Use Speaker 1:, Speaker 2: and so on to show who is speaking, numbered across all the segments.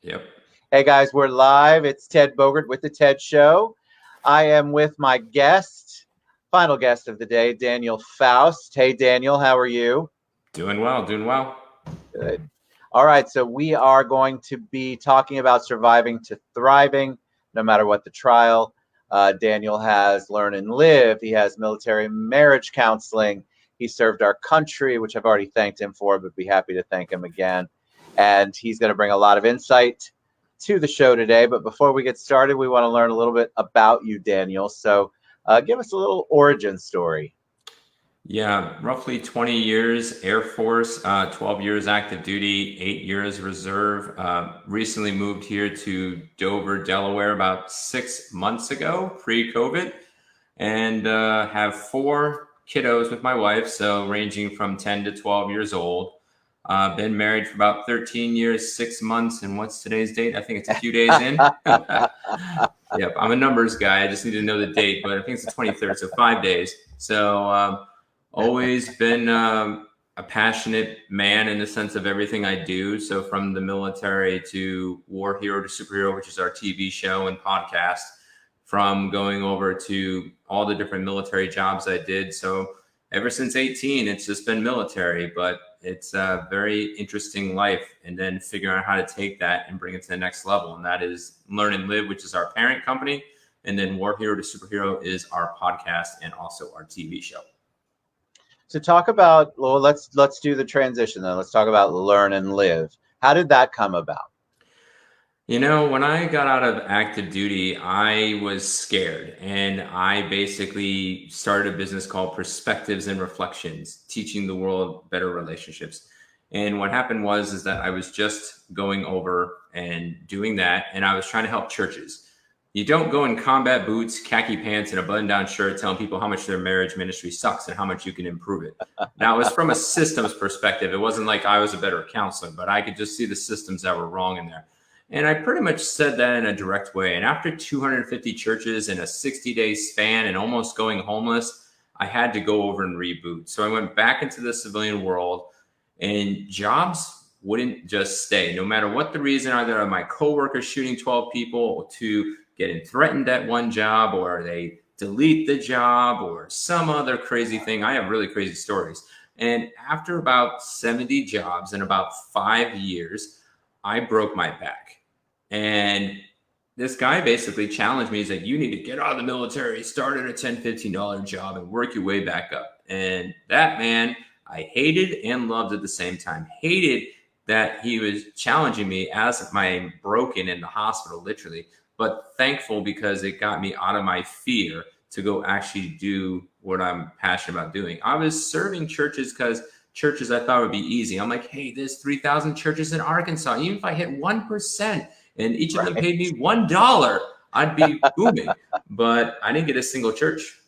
Speaker 1: Yep.
Speaker 2: Hey guys, we're live. It's Ted Bogert with the Ted Show. I am with my guest, final guest of the day, Daniel Faust. Hey Daniel, how are you?
Speaker 1: Doing well, doing well.
Speaker 2: Good. All right, so we are going to be talking about surviving to thriving, no matter what the trial. Daniel has Learn and Live. He has military marriage counseling. He served our country, which I've already thanked him for, but be happy to thank him again. And he's going to bring a lot of insight to the show today. But before we get started, we want to learn a little bit about you, Daniel. So give us a little origin story.
Speaker 1: Yeah, roughly 20 years Air Force, 12 years active duty, 8 years reserve. Recently moved here to Dover, Delaware about 6 months ago, pre-COVID, and have four kiddos with my wife, so ranging from 10 to 12 years old. Been married for about 13 years, 6 months, and what's today's date? I think it's a few days in. Yep, I'm a numbers guy. I just need to know the date, but I think it's the 23rd, so 5 days. So always been a passionate man in the sense of everything I do. So from the military to War Hero to Superhero, which is our TV show and podcast, from going over to all the different military jobs I did. So ever since 18, it's just been military, but it's a very interesting life. And then figuring out how to take that and bring it to the next level. And that is Learn and Live, which is our parent company. And then War Hero to Superhero is our podcast and also our TV show.
Speaker 2: So talk about, well, let's do the transition then. Let's talk about Learn and Live. How did that come about?
Speaker 1: You know, when I got out of active duty, I was scared, and I basically started a business called Perspectives and Reflections, teaching the world better relationships. And what happened is that I was just going over and doing that, and I was trying to help churches. You don't go in combat boots, khaki pants, and a button-down shirt telling people how much their marriage ministry sucks and how much you can improve it. Now, it was from a systems perspective. It wasn't like I was a better counselor, but I could just see the systems that were wrong in there. And I pretty much said that in a direct way. And after 250 churches in a 60-day span and almost going homeless, I had to go over and reboot. So I went back into the civilian world, and jobs wouldn't just stay. No matter what the reason, either my coworkers shooting 12 people to getting threatened at one job, or they delete the job, or some other crazy thing. I have really crazy stories. And after about 70 jobs in about 5 years, I broke my back. And this guy basically challenged me. He's like, you need to get out of the military, start at a $10, $15 job and work your way back up. And that man, I hated and loved at the same time. Hated that he was challenging me as my broken in the hospital, literally, but thankful because it got me out of my fear to go actually do what I'm passionate about doing. I was serving churches because churches I thought would be easy. I'm like, hey, there's 3,000 churches in Arkansas. Even if I hit 1%, and each of them paid me $1, I'd be booming. But I didn't get a single church.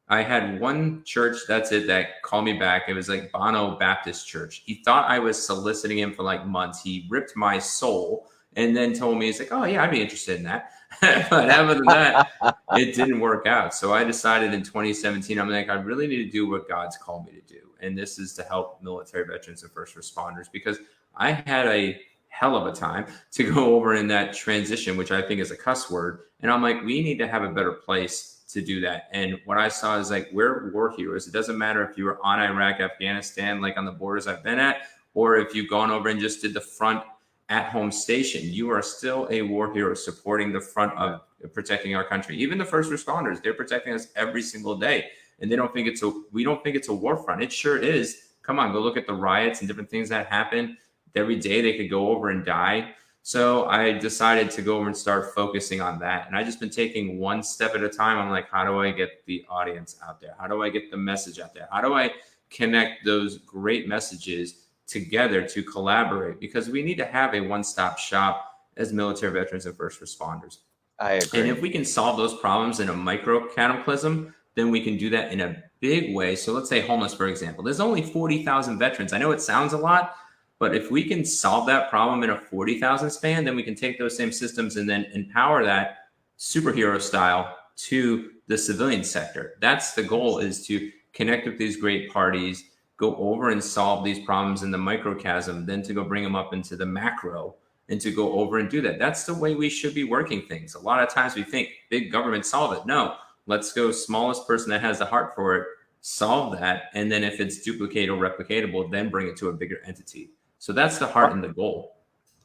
Speaker 1: I had one church, that's it, that called me back. It was like Bono Baptist Church. He thought I was soliciting him for like months. He ripped my soul and then told me, he's like, oh yeah, I'd be interested in that. But other than that, it didn't work out. So I decided in 2017, I'm like, I really need to do what God's called me to do. And this is to help military veterans and first responders, because I had a hell of a time to go over in that transition, which I think is a cuss word. And I'm like, we need to have a better place to do that. And what I saw is like, we're war heroes. It doesn't matter if you were on Iraq, Afghanistan, like on the borders I've been at, or if you've gone over and just did the front at home station, you are still a war hero supporting the front of protecting our country. Even the first responders, they're protecting us every single day. And we don't think it's a war front. It sure is. Come on, go look at the riots and different things that happen. Every day they could go over and die. So I decided to go over and start focusing on that. And I just been taking one step at a time. I'm like, how do I get the audience out there? How do I get the message out there? How do I connect those great messages together to collaborate? Because we need to have a one-stop shop as military veterans and first responders.
Speaker 2: I agree.
Speaker 1: And if we can solve those problems in a micro cataclysm, then we can do that in a big way. So let's say homeless, for example. There's only 40,000 veterans. I know it sounds a lot, but if we can solve that problem in a 40,000 span, then we can take those same systems and then empower that superhero style to the civilian sector. That's the goal, is to connect with these great parties, go over and solve these problems in the microcosm, then to go bring them up into the macro and to go over and do that. That's the way we should be working things. A lot of times we think big government solve it. No, let's go smallest person that has the heart for it, solve that. And then if it's duplicatable, replicatable, then bring it to a bigger entity. So that's the heart and the goal.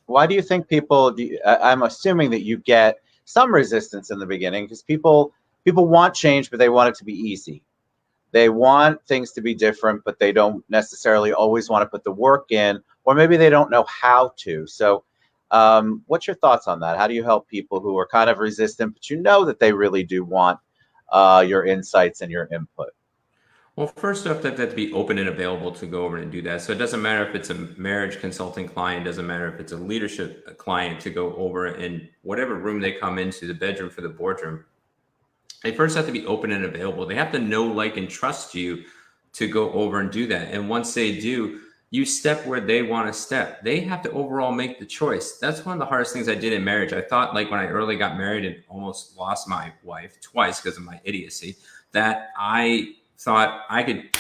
Speaker 2: Why do you think people? I'm assuming that you get some resistance in the beginning because people want change, but they want it to be easy. They want things to be different, but they don't necessarily always want to put the work in, or maybe they don't know how to. So, what's your thoughts on that? How do you help people who are kind of resistant, but you know that they really do want your insights and your input?
Speaker 1: Well, first off, that to be open and available to go over and do that. So it doesn't matter if it's a marriage consulting client, doesn't matter if it's a leadership client to go over in whatever room they come into, the bedroom for the boardroom. They first have to be open and available. They have to know, like, and trust you to go over and do that. And once they do, you step where they want to step. They have to overall make the choice. That's one of the hardest things I did in marriage. I thought, like, when I early got married and almost lost my wife twice because of my idiocy, that I thought I could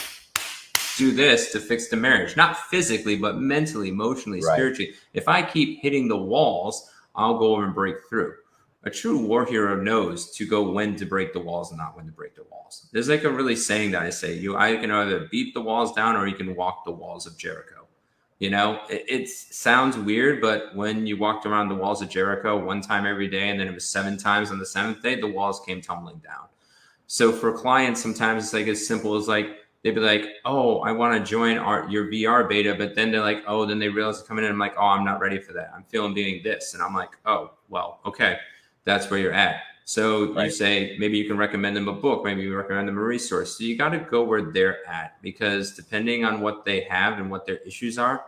Speaker 1: do this to fix the marriage, not physically, but mentally, emotionally,
Speaker 2: Right.
Speaker 1: spiritually. If I keep hitting the walls, I'll go over and break through. A true war hero knows to go when to break the walls and not when to break the walls. There's like a really saying that I say, I can either beat the walls down or you can walk the walls of Jericho. It sounds weird, but when you walked around the walls of Jericho one time every day, and then it was 7 times on the 7th day, the walls came tumbling down. So for clients, sometimes it's like as simple as like, they'd be like, oh, I want to join your VR beta. But then they're like, oh, then they realize they're coming in. I'm like, oh, I'm not ready for that. I'm feeling doing this. And I'm like, oh, well, okay, that's where you're at. So
Speaker 2: Right.
Speaker 1: you say, maybe you can recommend them a book. Maybe you recommend them a resource. So you got to go where they're at, because depending on what they have and what their issues are,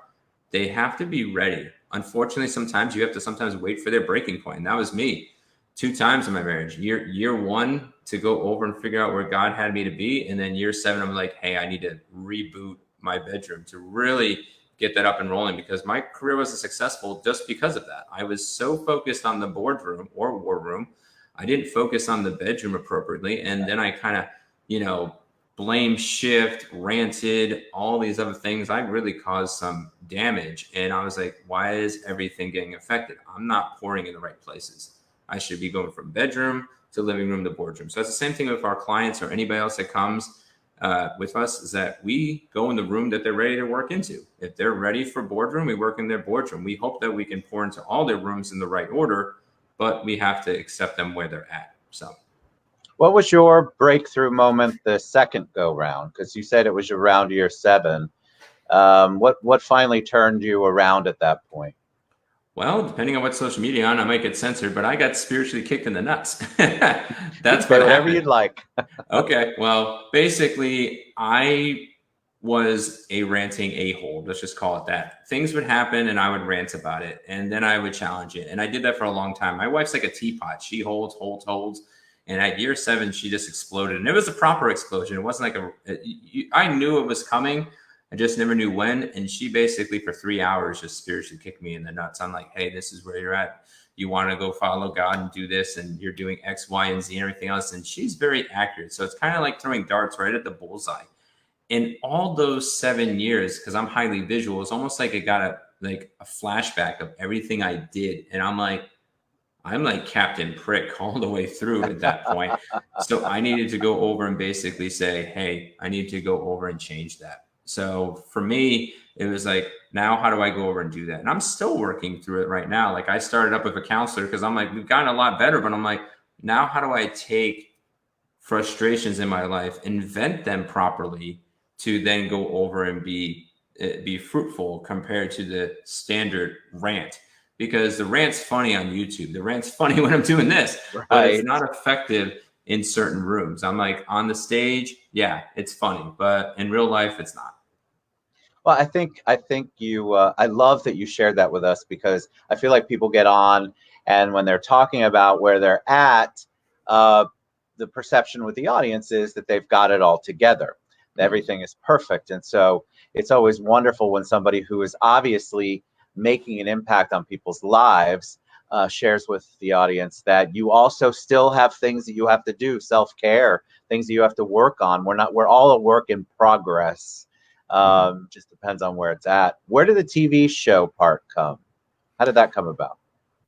Speaker 1: they have to be ready. Unfortunately, sometimes you have to sometimes wait for their breaking point. And that was me 2 times in my marriage. Year 1 to go over and figure out where God had me to be. And then year 7, I'm like, hey, I need to reboot my bedroom to really get that up and rolling, because my career wasn't successful just because of that. I was so focused on the boardroom or war room. I didn't focus on the bedroom appropriately. And then I kind of, blame shift, ranted, all these other things. I really caused some damage. And I was like, why is everything getting affected? I'm not pouring in the right places. I should be going from bedroom to living room to boardroom. So that's the same thing with our clients or anybody else that comes with us, is that we go in the room that they're ready to work into. If they're ready for boardroom, we work in their boardroom. We hope that we can pour into all their rooms in the right order, but we have to accept them where they're at. So
Speaker 2: What was your breakthrough moment the second go round? Because you said it was around year 7. What finally turned you around at that point?
Speaker 1: well, depending on what social media on, I might get censored, but I got spiritually kicked in the nuts.
Speaker 2: You
Speaker 1: That's
Speaker 2: say
Speaker 1: what
Speaker 2: whatever
Speaker 1: happened.
Speaker 2: you'd like.
Speaker 1: Okay. Well, basically, I was a ranting a-hole. Let's just call it that. Things would happen and I would rant about it. And then I would challenge it. And I did that for a long time. My wife's like a teapot. She holds, holds, holds. And at year 7, she just exploded. And it was a proper explosion. It wasn't like I knew it was coming. I just never knew when. And she basically for 3 hours just spiritually kicked me in the nuts. I'm like, hey, this is where you're at. You want to go follow God and do this, and you're doing X, Y, and Z and everything else. And she's very accurate. So it's kind of like throwing darts right at the bullseye. In all those 7 years, because I'm highly visual, it's almost like it got a flashback of everything I did. And I'm like Captain Prick all the way through at that point. So I needed to go over and basically say, hey, I need to go over and change that. So for me, it was like, now how do I go over and do that? And I'm still working through it right now. Like, I started up with a counselor because I'm like, we've gotten a lot better, but I'm like, now how do I take frustrations in my life and vent them properly to then go over and be fruitful compared to the standard rant? Because the rant's funny on YouTube. The rant's funny when I'm doing this, but it's
Speaker 2: Right.
Speaker 1: not effective in certain rooms. I'm like, on the stage, yeah, it's funny, but in real life, it's not.
Speaker 2: Well, I think you. I love that you shared that with us because I feel like people get on, and when they're talking about where they're at, uh, the perception with the audience is that they've got it all together. Everything is perfect, and so it's always wonderful when somebody who is obviously making an impact on people's lives shares with the audience that you also still have things that you have to do, self-care, things that you have to work on. We're all a work in progress.
Speaker 1: Mhm.
Speaker 2: Just depends on where it's at. Where did the TV show part come? How did that come about?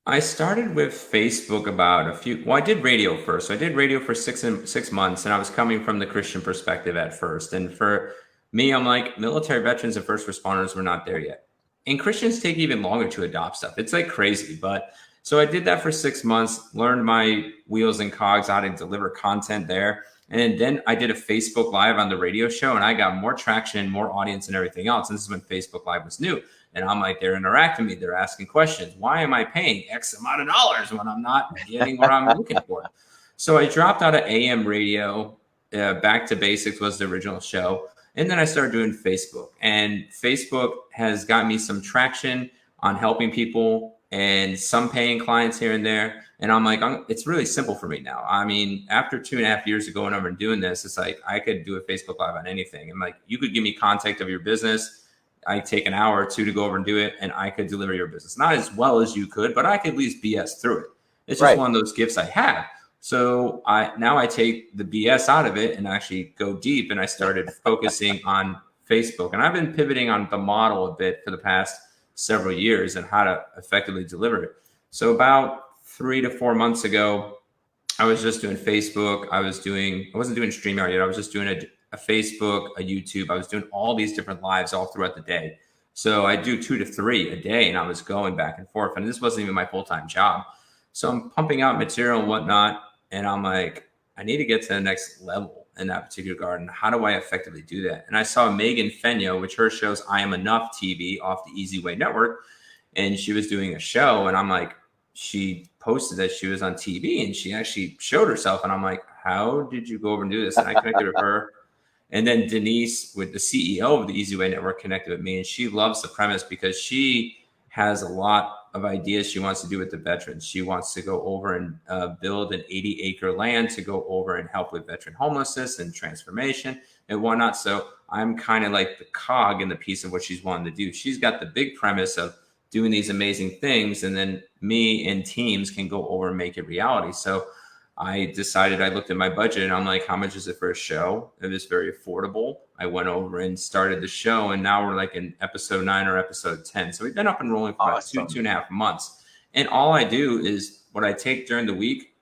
Speaker 1: I started with Facebook about well, I did radio first. So I did radio for 6 months, and I was coming from the Christian perspective at first. And for me, I'm like, military veterans and first responders were not there yet. And Christians take even longer to adopt stuff. It's like crazy. But so I did that for 6 months, learned my wheels and cogs, how to deliver content there. And then I did a Facebook Live on the radio show, and I got more traction, more audience, and everything else. And this is when Facebook Live was new. And I'm like, they're interacting with me. They're asking questions. Why am I paying X amount of dollars when I'm not getting what I'm looking for? So I dropped out of AM radio. Back to Basics was the original show. And then I started doing Facebook. And Facebook has got me some traction on helping people and some paying clients here and there. And I'm like, it's really simple for me now. I mean, after 2.5 years of going over and doing this, it's like I could do a Facebook Live on anything. And like, you could give me contact of your business. I take an hour or two to go over and do it, and I could deliver your business. Not as well as you could, but I could at least BS through it. It's just
Speaker 2: Right.
Speaker 1: one of those gifts I have. So now I take the BS out of it and actually go deep, and I started focusing on Facebook. And I've been pivoting on the model a bit for the past several years and how to effectively deliver it. So about 3 to 4 months ago, I was just doing Facebook. I wasn't doing StreamYard yet. I was just doing a Facebook, a YouTube. I was doing all these different lives all throughout the day. So I do 2 to 3 a day, and I was going back and forth. And this wasn't even my full-time job. So I'm pumping out material and whatnot. And I'm like, I need to get to the next level in that particular garden. How do I effectively do that? And I saw Megan Fenyo, which her show's I Am Enough TV off the Easy Way Network. And she was doing a show. And I'm like, she posted that she was on TV and she actually showed herself. And I'm like, how did you go over and do this? And I connected with her. And then Denise, with the CEO of the Easy Way Network, connected with me. And she loves the premise because she has a lot of ideas she wants to do with the veterans. She wants to go over and build an 80-acre land to go over and help with veteran homelessness and transformation and whatnot. So I'm kind of like the cog in the piece of what she's wanting to do. She's got the big premise of doing these amazing things, and then me and teams can go over and make it reality. So I decided, I looked at my budget and I'm like, how much is it for a show? It is very affordable. I went over and started the show, and now we're like in episode 9 or episode 10. So we've been up and rolling for about
Speaker 2: Awesome.
Speaker 1: 2.5 months. And all I do is what I take during the week,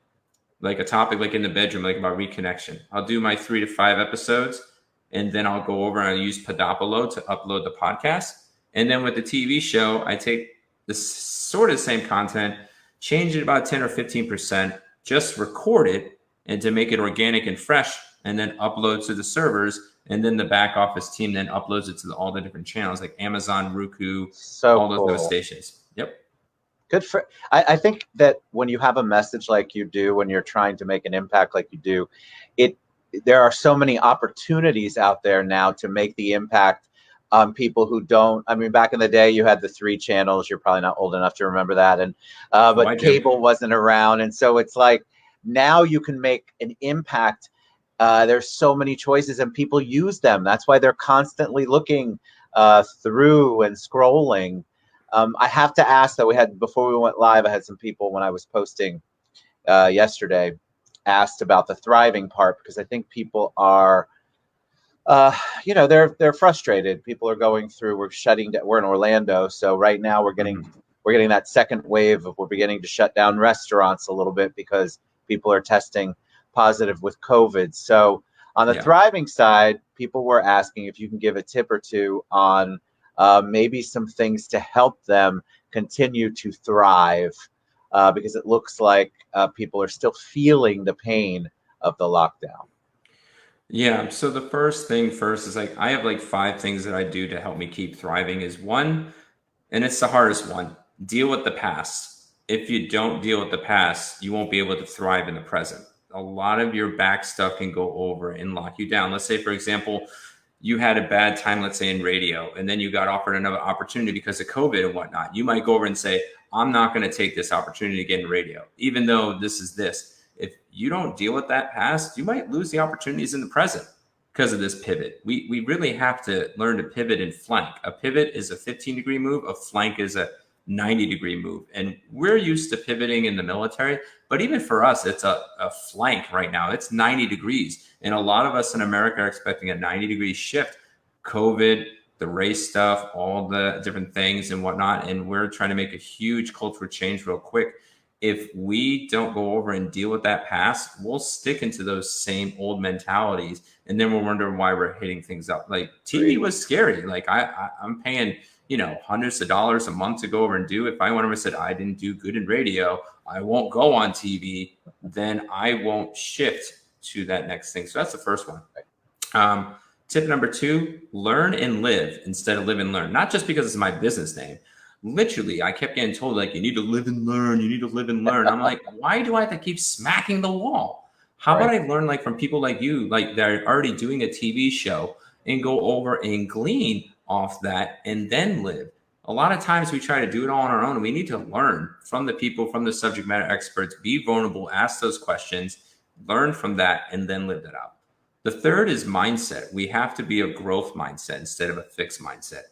Speaker 1: like a topic, like in the bedroom, like about reconnection. I'll do my 3 to 5 episodes, and then I'll go over and I'll use Podopolo to upload the podcast. And then with the TV show, I take the sort of same content, change it about 10 or 15%, just record it and to make it organic and fresh, and then upload to the servers. And then the back office team then uploads it to all the different channels like Amazon, Roku,
Speaker 2: So
Speaker 1: all those
Speaker 2: cool.
Speaker 1: other stations. Yep.
Speaker 2: Good for. I think that when you have a message like you do, when you're trying to make an impact like you do, there are so many opportunities out there now to make the impact on people who don't. I mean, back in the day, you had the 3 channels. You're probably not old enough to remember that, and but cable wasn't around, and so it's like now you can make an impact. There's so many choices, and people use them. That's why they're constantly looking through and scrolling. I have to ask though, before we went live, I had some people when I was posting yesterday asked about the thriving part, because I think people are they're frustrated. People are going through, we're shutting down. We're in Orlando, so right now we're getting that second wave of, we're beginning to shut down restaurants a little bit because people are testing positive with COVID. So on the thriving side, people were asking if you can give a tip or two on maybe some things to help them continue to thrive, because it looks like people are still feeling the pain of the lockdown.
Speaker 1: Yeah. So the first thing first is like, I have like 5 things that I do to help me keep thriving. Is one, and it's the hardest one, deal with the past. If you don't deal with the past, you won't be able to thrive in the present. A lot of your back stuff can go over and lock you down. Let's say, for example, you had a bad time, let's say in radio, and then you got offered another opportunity because of COVID and whatnot. You might go over and say, I'm not going to take this opportunity to get in radio, even though this is this. If you don't deal with that past, you might lose the opportunities in the present because of this pivot. We really have to learn to pivot and flank. A pivot is a 15-degree move. A flank is a 90-degree move. And we're used to pivoting in the military, but even for us, it's a flank right now. It's 90 degrees. And a lot of us in America are expecting a 90-degree shift. COVID, the race stuff, all the different things and whatnot. And we're trying to make a huge cultural change real quick. If we don't go over and deal with that past, we'll stick into those same old mentalities, and then we'll wonder why we're hitting things up. Like TV was scary. Like I'm paying, hundreds of dollars a month to go over and do. If I went over and said I didn't do good in radio, I won't go on TV, then I won't shift to that next thing. So that's the first one. Tip number 2, learn and live instead of live and learn. Not just because it's my business name. Literally, I kept getting told, like, you need to live and learn. You need to live and learn. I'm like, why do I have to keep smacking the wall? How about I learn, like, from people like you, like, that are already doing a TV show, and go over and glean off that and then live? A lot of times we try to do it all on our own. We need to learn from the people, from the subject matter experts, be vulnerable, ask those questions, learn from that, and then live that out. The third is mindset. We have to be a growth mindset instead of a fixed mindset.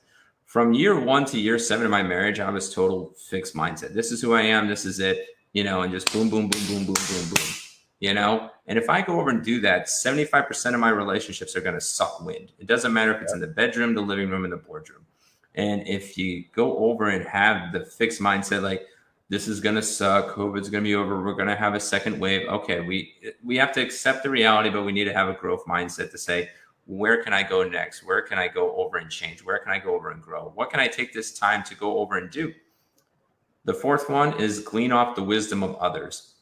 Speaker 1: From year 1 to year 7 of my marriage, I was total fixed mindset. This is who I am. This is it, and just boom, boom, boom, boom, boom, boom, boom, And if I go over and do that, 75% of my relationships are going to suck wind. It doesn't matter if it's in the bedroom, the living room, and the boardroom. And if you go over and have the fixed mindset, like, this is going to suck, COVID's going to be over, we're going to have a second wave. Okay, we have to accept the reality, but we need to have a growth mindset to say, where can I go next? Where can I go over and change? Where can I go over and grow? What can I take this time to go over and do? The fourth one is glean off the wisdom of others.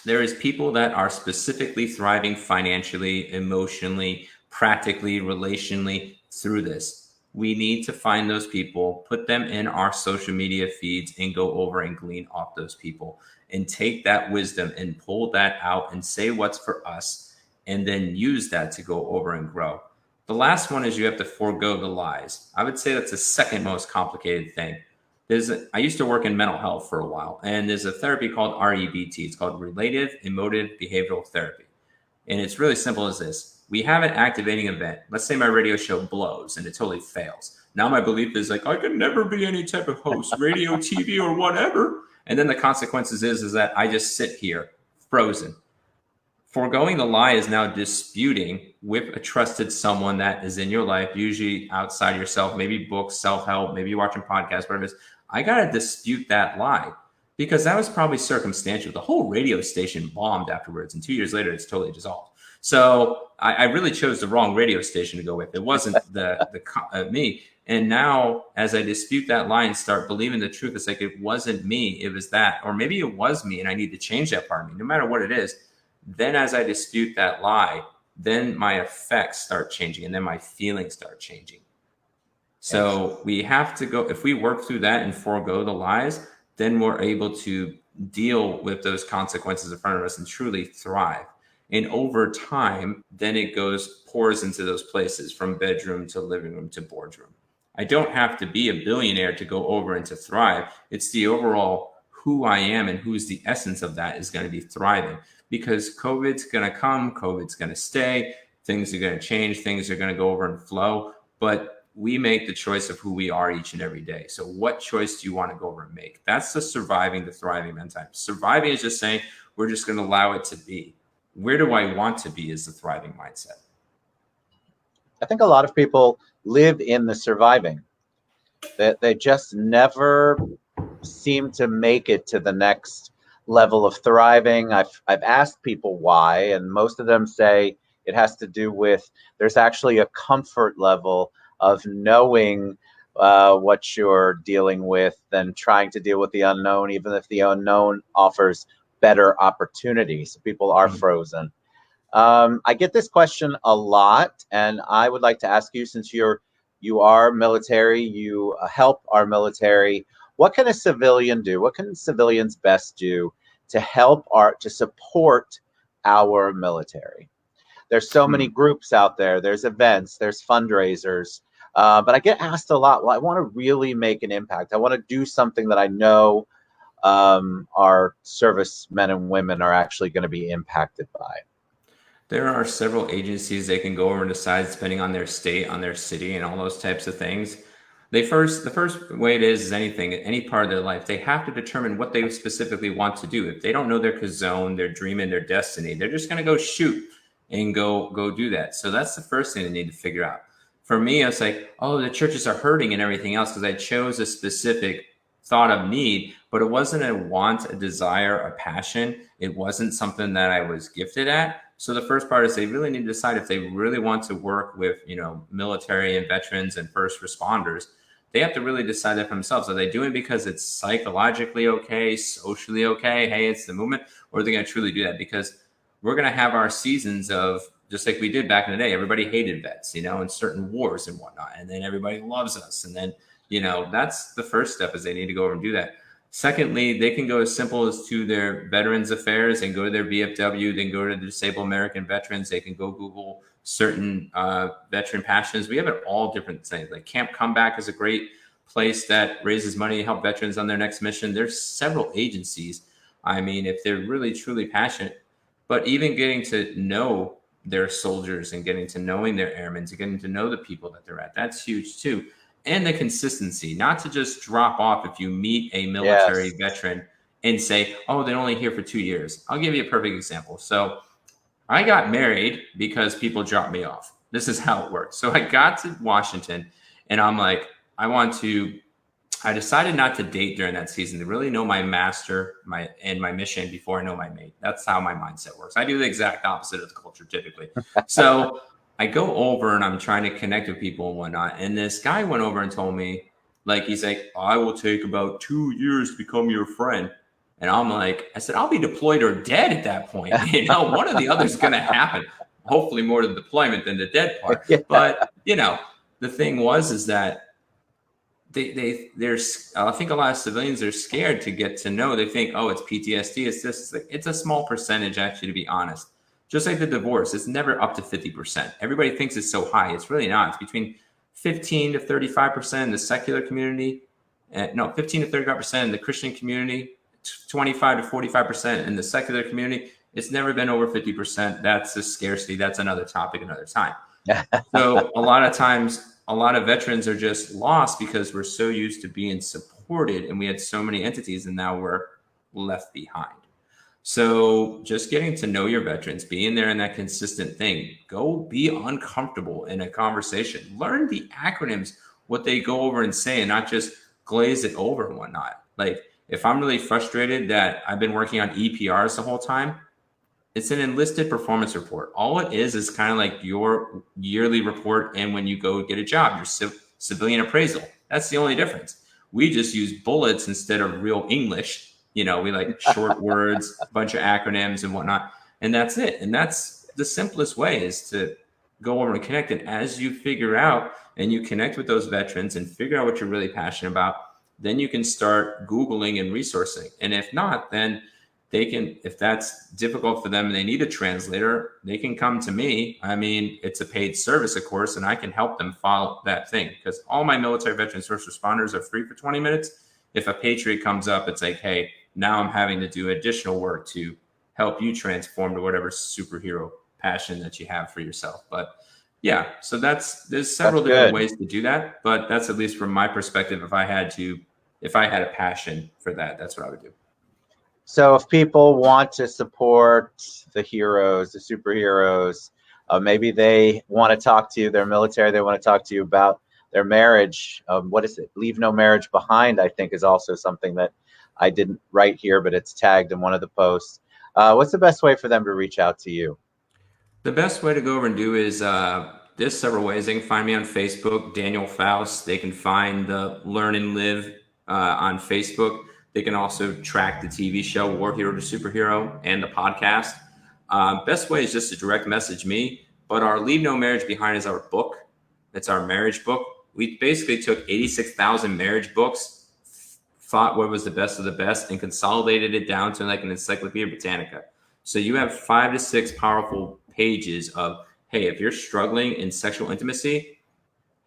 Speaker 1: There is people that are specifically thriving financially, emotionally, practically, relationally through this. We need to find those people, put them in our social media feeds, and go over and glean off those people and take that wisdom and pull that out and say what's for us, and then use that to go over and grow. The last one is you have to forego the lies. I would say that's the second most complicated thing. I used to work in mental health for a while, and there's a therapy called REBT. It's called Relative Emotive Behavioral Therapy. And it's really simple as this. We have an activating event. Let's say my radio show blows and it totally fails. Now my belief is like, I could never be any type of host, radio, TV, or whatever. And then the consequences is that I just sit here frozen. Foregoing the lie is now disputing with a trusted someone that is in your life, usually outside yourself, maybe books, self-help, maybe you're watching podcasts, whatever it is. I got to dispute that lie, because that was probably circumstantial. The whole radio station bombed afterwards, and 2 years later, it's totally dissolved. So I really chose the wrong radio station to go with. It wasn't me. And now, as I dispute that lie and start believing the truth, it's like, it wasn't me, it was that. Or maybe it was me, and I need to change that part of me, no matter what it is. Then as I dispute that lie, then my effects start changing, and then my feelings start changing. So we have to go, if we work through that and forego the lies, then we're able to deal with those consequences in front of us and truly thrive. And over time, then it pours into those places, from bedroom to living room to boardroom. I don't have to be a billionaire to go over and to thrive. It's the overall who I am and who's the essence of that is going to be thriving, because COVID's going to come, COVID's going to stay, things are going to change, things are going to go over and flow, but we make the choice of who we are each and every day. So what choice do you want to go over and make? That's the surviving to thriving mentality. Surviving is just saying, we're just going to allow it to be. Where do I want to be is the thriving mindset.
Speaker 2: I think a lot of people live in the surviving. They just never seem to make it to the next level of thriving. I've asked people why, and most of them say it has to do with there's actually a comfort level of knowing what you're dealing with than trying to deal with the unknown, even if the unknown offers better opportunities. People are frozen. I get this question a lot, and I would like to ask you, since you are military, you help our military, what can a civilian do? What can civilians best do to help to support our military? There's so many groups out there. There's events, there's fundraisers, but I get asked a lot, well, I want to really make an impact. I want to do something that I know our servicemen and women are actually going to be impacted by.
Speaker 1: There are several agencies they can go over and decide, depending on their state, on their city, and all those types of things. The first way it is anything, any part of their life, they have to determine what they specifically want to do. If they don't know their zone, their dream, and their destiny, they're just going to go shoot and go do that. So that's the first thing they need to figure out. for me, it's like, oh, the churches are hurting and everything else because I chose a specific thought of need, but it wasn't a want, a desire, a passion. It wasn't something that I was gifted at. So the first part is they really need to decide if they really want to work with, military and veterans and first responders. They have to really decide that for themselves. Are they doing it because it's psychologically okay, socially okay? Hey, it's the movement, or are they going to truly do that? Because we're going to have our seasons of, just like we did back in the day, everybody hated vets, in certain wars and whatnot. And then everybody loves us. And then, that's the first step, is they need to go over and do that. Secondly, they can go as simple as to their Veterans Affairs and go to their VFW, then go to the Disabled American Veterans. They can go Google certain veteran passions. We have it all different things. Like Camp Comeback is a great place that raises money to help veterans on their next mission. There's several agencies. I mean, if they're really, truly passionate, but even getting to know their soldiers and getting to knowing their airmen, to getting to know the people that they're at, that's huge too. And the consistency, not to just drop off if you meet a military
Speaker 2: Yes.
Speaker 1: veteran and say, oh, they're only here for 2 years. I'll give you a perfect example. So I got married because people dropped me off. This is how it worked. So I got to Washington and I'm like, I decided not to date during that season to really know my master, my mission before I know my mate. That's how my mindset works. I do the exact opposite of the culture typically. So I go over and I'm trying to connect with people and whatnot. And this guy went over and told me, like, he's like, I will take about 2 years to become your friend. And I'm like, I said, I'll be deployed or dead at that point. One or the other is going to happen. Hopefully more the deployment than the dead part.
Speaker 2: Yeah.
Speaker 1: But, the thing is that there's, I think a lot of civilians are scared to get to know. They think, oh, it's PTSD. It's this. It's a small percentage, actually, to be honest. Just like the divorce, it's never up to 50%. Everybody thinks it's so high. It's really not. It's between 15 to 35% in the secular community. 15 to 35% in the Christian community, 25 to 45% in the secular community. It's never been over 50%. That's a scarcity. That's another topic, another time. So a lot of times, a lot of veterans are just lost because we're so used to being supported and we had so many entities and now we're left behind. So just getting to know your veterans, being there in that consistent thing, go be uncomfortable in a conversation, learn the acronyms, what they go over and say, and not just glaze it over and whatnot. Like if I'm really frustrated that I've been working on EPRs the whole time, it's an enlisted performance report. All it is kind of like your yearly report. And when you go get a job, your civilian appraisal, that's the only difference. We just use bullets instead of real English. We like short words, a bunch of acronyms and whatnot. And that's it. And that's the simplest way, is to go over and connect. And as you figure out and you connect with those veterans and figure out what you're really passionate about, then you can start Googling and resourcing. And if not, then they can, if that's difficult for them and they need a translator, they can come to me. I mean, it's a paid service, of course, and I can help them follow that thing, because all my military veterans, first responders are free for 20 minutes. If a Patriot comes up, it's like, hey, now I'm having to do additional work to help you transform to whatever superhero passion that you have for yourself. But yeah, so there's several different ways to do that, but that's at least from my perspective. If I had a passion for that, that's what I would do.
Speaker 2: So if people want to support the heroes, the superheroes, maybe they want to talk to you, they're military, they want to talk to you about their marriage. What is it? Leave No Marriage Behind, I think, is also something that I didn't write here, but it's tagged in one of the posts. What's the best way for them to reach out to you?
Speaker 1: The best way to go over and do is, there's several ways. They can find me on Facebook, Daniel Faust. They can find the Learn and Live on Facebook. They can also track the TV show War Hero to Superhero and the podcast. Best way is just to direct message me. But our Leave No Marriage Behind is our book. It's our marriage book. We basically took 86,000 marriage books, thought what was the best of the best, and consolidated it down to like an Encyclopedia Britannica. So you have 5 to 6 powerful pages of, hey, if you're struggling in sexual intimacy,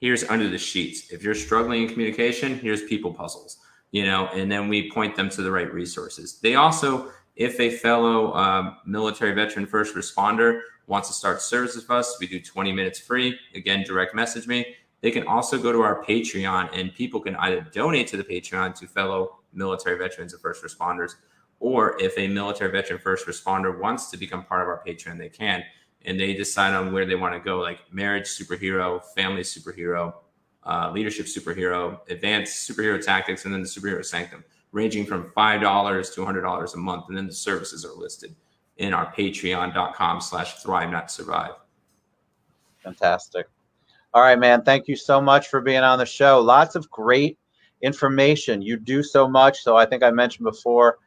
Speaker 1: here's Under the Sheets. If you're struggling in communication, here's People Puzzles. And then we point them to the right resources. They also, if a fellow military veteran first responder wants to start service with us, we do 20 minutes free. Again, direct message me. They can also go to our Patreon, and people can either donate to the Patreon to fellow military veterans and first responders, or if a military veteran first responder wants to become part of our Patreon, they can. and they decide on where they want to go, like marriage superhero, family superhero, leadership superhero, advanced superhero tactics, and then the superhero sanctum, ranging from $5 to $100 a month. And then the services are listed in our patreon.com/thrive not survive.
Speaker 2: Fantastic. All right, man. Thank you so much for being on the show. Lots of great information. You do so much. So I think I mentioned before,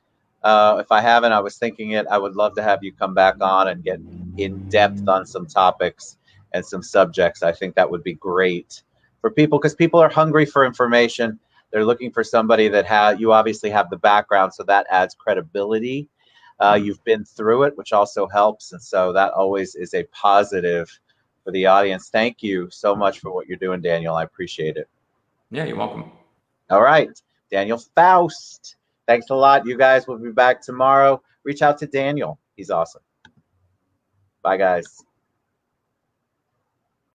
Speaker 2: if I haven't, I was thinking it. I would love to have you come back on and get in depth on some topics and some subjects. I think that would be great for people, because people are hungry for information. They're looking for somebody that you obviously have the background, so that adds credibility. You've been through it, which also helps. And so that always is a positive for the audience. Thank you so much for what you're doing, Daniel. I appreciate it.
Speaker 1: Yeah, you're welcome.
Speaker 2: All right, Daniel Faust. Thanks a lot. You guys will be back tomorrow. Reach out to Daniel. He's awesome. Bye, guys.